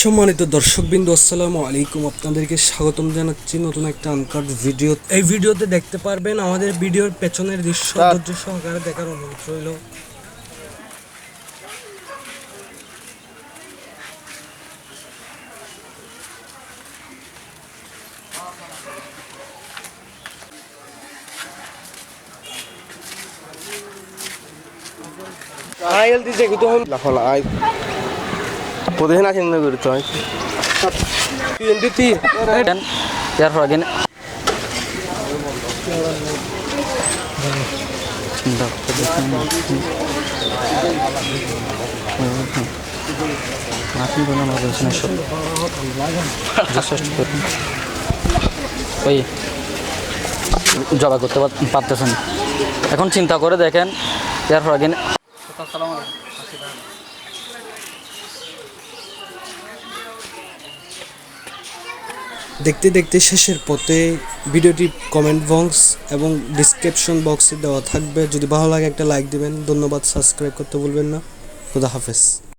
সম্মানিত দর্শকবৃন্দ, আসসালামু আলাইকুম। আপনাদেরকে স্বাগতম জানাচ্ছি নতুন একটা আনকাট ভিডিও। এই ভিডিওতে দেখতে পারবেন আমাদের ভিডিওর পেছনের দৃশ্য। ধৈর্য সহকারে দেখার অনুরোধ রইল। আইল দিছে কত হল লাফলা আই পদেন আছেন না করতে হয় তিন দিতি ইয়ার পর গেন ওই জবা করতে পারতেছেন। এখন চিন্তা করে দেখেন ইয়ার পর গেন দেখতে দেখতে শেষের পথে ভিডিওটি কমেন্ট বক্স এবং ডিসক্রিপশন বক্সে দেওয়া থাকবে। যদি ভালো লাগে একটা লাইক দিবেন। ধন্যবাদ। সাবস্ক্রাইব করতে ভুলবেন না। খুদা হাফেজ।